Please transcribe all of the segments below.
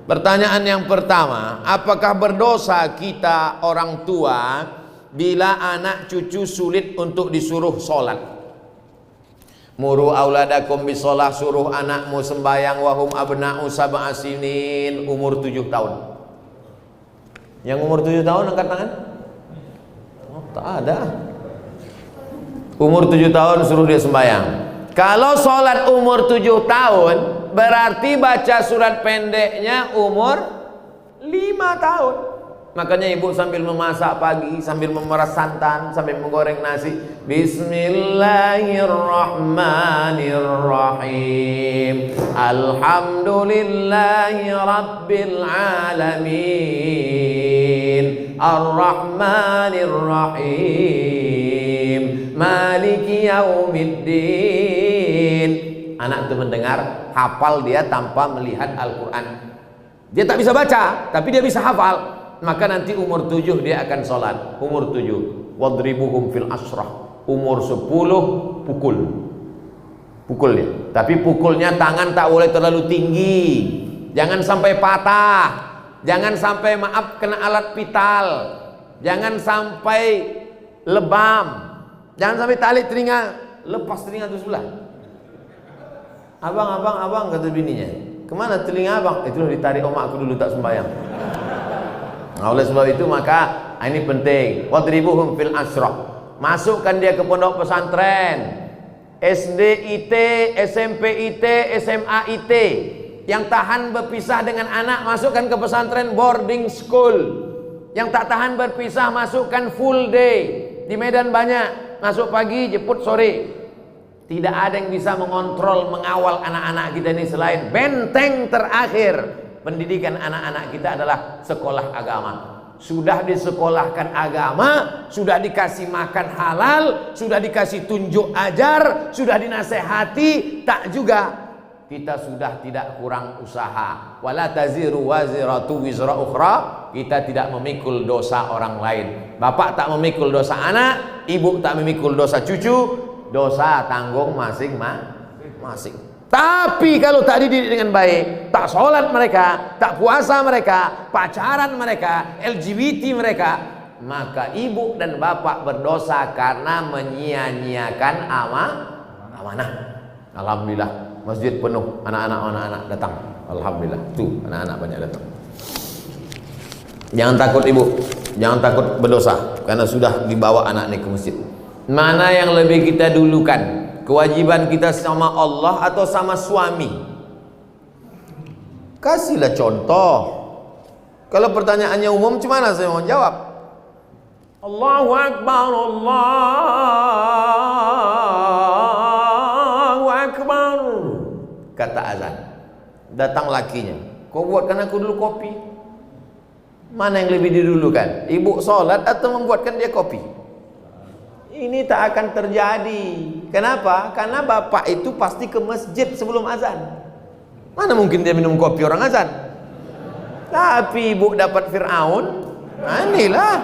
Pertanyaan yang pertama, apakah berdosa kita orang tua bila anak cucu sulit untuk disuruh sholat? Muru auladakum bisolah, suruh anakmu sembahyang wahum abna'u sab'a sinin, umur 7 tahun. Yang umur 7 tahun angkat tangan? Oh, tak ada. Umur 7 tahun suruh dia sembahyang. Kalau sholat umur 7 tahun, berarti baca surat pendeknya umur 5 tahun. Makanya ibu sambil memasak pagi, sambil memeras santan, sambil menggoreng nasi, Bismillahirrahmanirrahim, Alhamdulillahi Rabbil Alamin, Ar-Rahmanirrahim, Maliki Yaumiddin. Anak itu mendengar, hafal dia tanpa melihat Al-Quran. Dia tak bisa baca, tapi dia bisa hafal. Maka nanti umur 7 dia akan sholat. Umur 7, wadribuhum fil asrah. Umur 10 pukul dia. Tapi pukulnya tangan tak boleh terlalu tinggi, jangan sampai patah, jangan sampai maaf kena alat vital, jangan sampai lebam, jangan sampai tali telinga, lepas telinga itu sebelah. Abang, kata bininya, kemana telinga abang? Itu ditarik omakku dulu tak sembahyang. Nah, oleh sebab itu maka ini penting. Wadribuhum fil asrah. Masukkan dia ke pondok pesantren, SD IT, SMP IT, SMA IT. Yang tahan berpisah dengan anak, masukkan ke pesantren boarding school. Yang tak tahan berpisah, masukkan full day. Di Medan banyak, masuk pagi, jemput sore. Tidak ada yang bisa mengontrol, mengawal anak-anak kita ini selain benteng terakhir pendidikan anak-anak kita adalah sekolah agama. Sudah disekolahkan agama, sudah dikasih makan halal, sudah dikasih tunjuk ajar, sudah dinasehati, tak juga kita sudah tidak kurang usaha. Wala taziru waziratu wizra ukhra. Kita tidak memikul dosa orang lain. Bapak tak memikul dosa anak, ibu tak memikul dosa cucu, dosa tanggung masing-masing. Tapi kalau tak dididik dengan baik, tak sholat mereka, tak puasa mereka, pacaran mereka, LGBT mereka, maka ibu dan bapak berdosa karena menyia-nyiakan amanah. Alhamdulillah, masjid penuh, anak-anak datang. Alhamdulillah, tuh anak-anak banyak datang. Jangan takut ibu, jangan takut berdosa karena sudah dibawa anak ini ke masjid. Mana yang lebih kita dulukan? Kewajiban kita sama Allah atau sama suami? Kasihlah contoh. Kalau pertanyaannya umum, gimana saya mau jawab? Allahu Akbar, Allahu Akbar, kata azan. Datang lakinya, kau buatkan aku dulu kopi. Mana yang lebih didulukan? Ibu sholat atau membuatkan dia kopi? Ini tak akan terjadi. Kenapa? Karena bapak itu pasti ke masjid sebelum azan. Mana mungkin dia minum kopi orang azan? Tapi ibu dapat Fir'aun, nah inilah.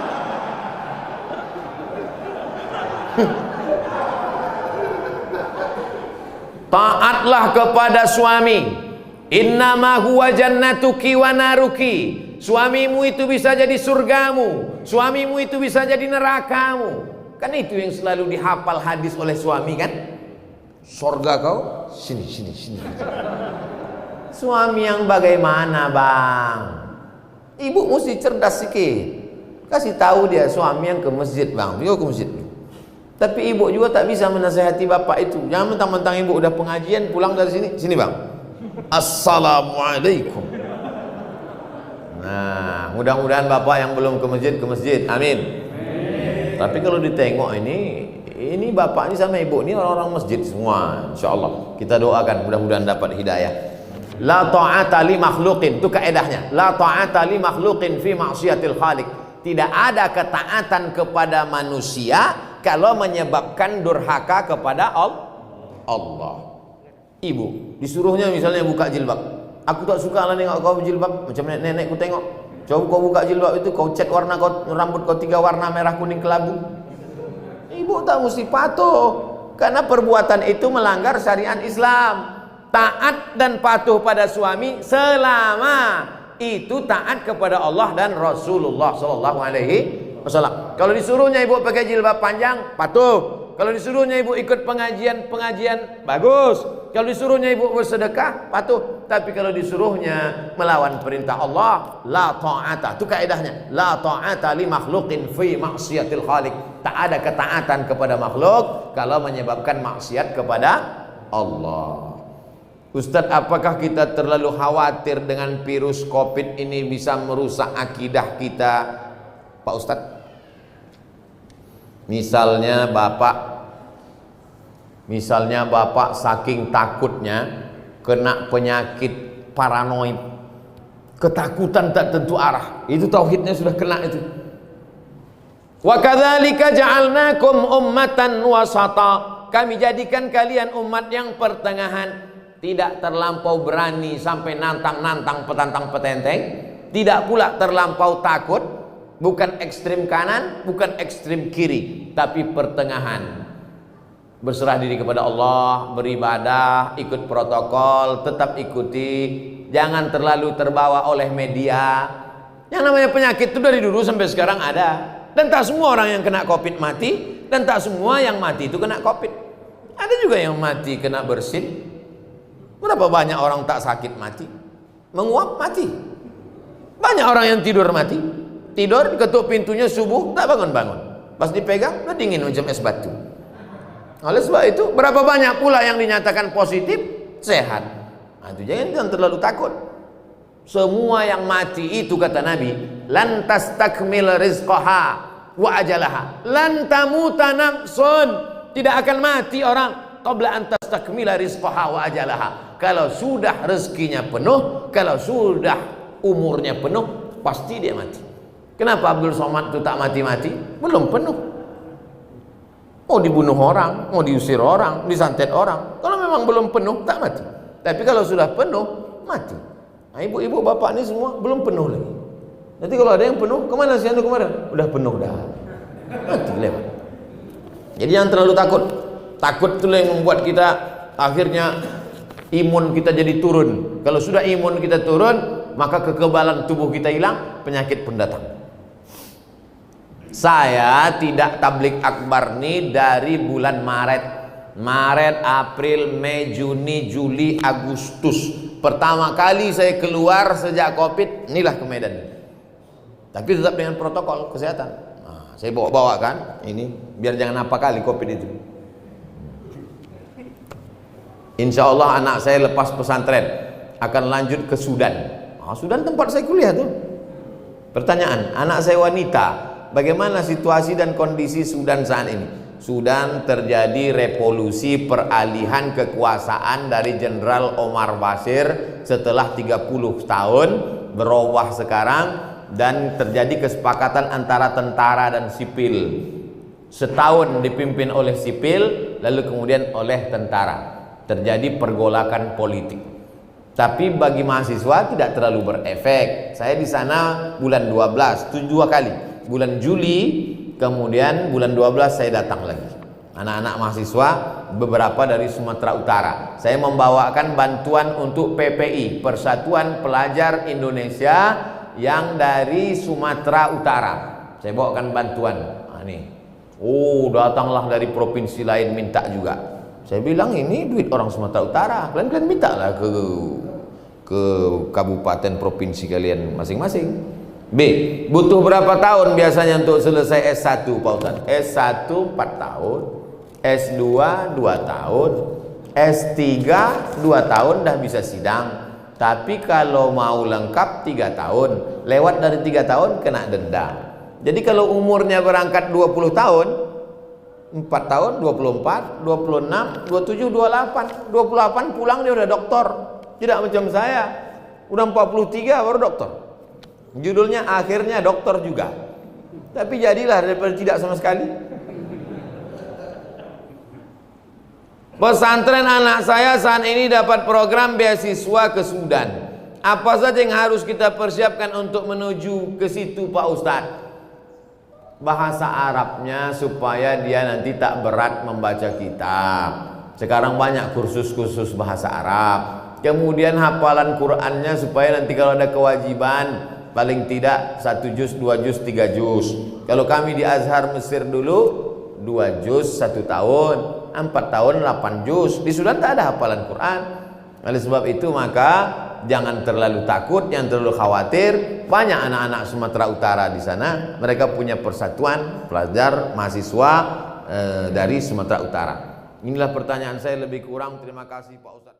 Taatlah kepada suami. Innama huwa jannatuki wa naruki. Suamimu itu bisa jadi surgamu, suamimu itu bisa jadi nerakamu. Kan itu yang selalu dihafal hadis oleh suami kan? Surga kau, sini. Suami yang bagaimana bang? Ibu mesti cerdas sikit. Kasih tahu dia suami yang ke masjid bang, dia ke masjid. Tapi ibu juga tak bisa menasihati bapak itu. Jangan mentang-mentang ibu udah pengajian pulang dari sini bang. Assalamualaikum. Nah, mudah-mudahan bapak yang belum ke masjid, amin. Tapi kalau ditengok ini bapak ini sama ibu ini orang-orang masjid semua, insyaallah. Kita doakan mudah-mudahan dapat hidayah. La ta'ata li makhluqin, itu kaedahnya. La ta'ata li makhluqin fi ma'siyatil khaliq. Tidak ada ketaatan kepada manusia kalau menyebabkan durhaka kepada Allah. Ibu disuruhnya misalnya buka jilbab. Aku tak suka lah nengok kau berjilbab, macam nenek-nenekku tengok. Coba kau buka jilbab itu, kau cat warna kau, rambut kau 3 warna merah kuning kelabu. Ibu tak mesti patuh, karena perbuatan itu melanggar syariat Islam. Taat dan patuh pada suami selama itu taat kepada Allah dan Rasulullah sallallahu alaihi wasallam. Kalau disuruhnya ibu pakai jilbab panjang, patuh. Kalau disuruhnya ibu ikut pengajian, bagus. Kalau disuruhnya ibu bersedekah, patuh. Tapi kalau disuruhnya melawan perintah Allah, la ta'ata. Itu kaidahnya. La ta'ata li makhluqin fi maksiatil khaliq. Tak ada ketaatan kepada makhluk kalau menyebabkan maksiat kepada Allah. Ustadz, apakah kita terlalu khawatir dengan virus COVID ini bisa merusak akidah kita, Pak Ustadz? Misalnya bapak saking takutnya kena penyakit paranoid, ketakutan tak tentu arah, itu tauhidnya sudah kena itu. Wa kadzalika ja'alnakum ummatan wasata, kami jadikan kalian umat yang pertengahan, tidak terlampau berani sampai nantang-nantang petantang petenteng, tidak pula terlampau takut, bukan ekstrim kanan, bukan ekstrim kiri, tapi pertengahan. Berserah diri kepada Allah, beribadah, ikut protokol, tetap ikuti, jangan terlalu terbawa oleh media. Yang namanya penyakit itu dari dulu sampai sekarang ada, dan tak semua orang yang kena COVID mati, dan tak semua yang mati itu kena COVID. Ada juga yang mati kena bersin. Berapa banyak orang tak sakit mati, menguap mati. Banyak orang yang tidur mati, tidur ketuk pintunya subuh tak bangun-bangun, pas dipegang udah dingin macam es batu. Oleh sebab itu berapa banyak pula yang dinyatakan positif sehat. Nah, itu jangan terlalu takut. Semua yang mati itu kata Nabi, lan tastakmil rizqaha wa ajalaha, lan tamuta nafsun, tidak akan mati orang qabla an tastakmila rizqaha wa ajalaha. Kalau sudah rezekinya penuh, kalau sudah umurnya penuh, pasti dia mati. Kenapa Abdul Somad itu tak mati-mati? Belum penuh. Mau dibunuh orang, mau diusir orang, disantet orang. Kalau memang belum penuh, tak mati. Tapi kalau sudah penuh, mati. Nah, ibu-ibu, bapak ini semua belum penuh lagi. Nanti kalau ada yang penuh, kemana sih anda kemarin? Udah penuh dah, mati lewat. Jadi jangan terlalu takut. Takut itu yang membuat kita akhirnya imun kita jadi turun. Kalau sudah imun kita turun, maka kekebalan tubuh kita hilang, penyakit pun datang. Saya tidak tablik akbar nih dari bulan Maret, April, Mei, Juni, Juli, Agustus. Pertama kali saya keluar sejak COVID, inilah ke Medan. Tapi tetap dengan protokol kesehatan. Nah, saya bawa kan ini biar jangan apa kali COVID itu. Insya Allah anak saya lepas pesantren akan lanjut ke Sudan. Nah, Sudan tempat saya kuliah tuh. Pertanyaan, anak saya wanita. Bagaimana situasi dan kondisi Sudan saat ini? Sudan terjadi revolusi peralihan kekuasaan dari Jenderal Omar Bashir setelah 30 tahun berubah sekarang, dan terjadi kesepakatan antara tentara dan sipil. Setahun dipimpin oleh sipil, lalu kemudian oleh tentara. Terjadi pergolakan politik. Tapi bagi mahasiswa tidak terlalu berefek. Saya di sana bulan 12, 2 kali. Bulan Juli, kemudian bulan 12 saya datang lagi. Anak-anak mahasiswa beberapa dari Sumatera Utara. Saya membawakan bantuan untuk PPI, Persatuan Pelajar Indonesia yang dari Sumatera Utara. Saya bawakan bantuan. Nah, nih. Oh, datanglah dari provinsi lain minta juga. Saya bilang ini duit orang Sumatera Utara. Kalian mintalah ke kabupaten provinsi kalian masing-masing. B, butuh berapa tahun biasanya untuk selesai S1 Pak Ustaz? S1 4 tahun, S2 2 tahun, S3 2 tahun dah bisa sidang. Tapi kalau mau lengkap 3 tahun, lewat dari 3 tahun kena denda. Jadi kalau umurnya berangkat 20 tahun, 4 tahun, 24, 26, 27, 28 28 pulang dia udah doktor. Tidak macam saya, udah 43 baru doktor. Judulnya akhirnya dokter juga. Tapi jadilah daripada tidak sama sekali. Pesantren anak saya saat ini dapat program beasiswa ke Sudan. Apa saja yang harus kita persiapkan untuk menuju ke situ Pak Ustadz? Bahasa Arabnya supaya dia nanti tak berat membaca kitab. Sekarang banyak kursus-kursus bahasa Arab. kemudian hafalan Qur'annya supaya nanti kalau ada kewajiban paling tidak 1 juz, 2 juz, 3 juz. Kalau kami di Azhar Mesir dulu 2 juz 1 tahun, 4 tahun 8 juz. Di Sudan tak ada hafalan Quran. Oleh sebab itu maka jangan terlalu takut, jangan terlalu khawatir. Banyak anak-anak Sumatera Utara di sana, mereka punya persatuan pelajar mahasiswa dari Sumatera Utara. Inilah pertanyaan saya lebih kurang. Terima kasih Pak Ustaz.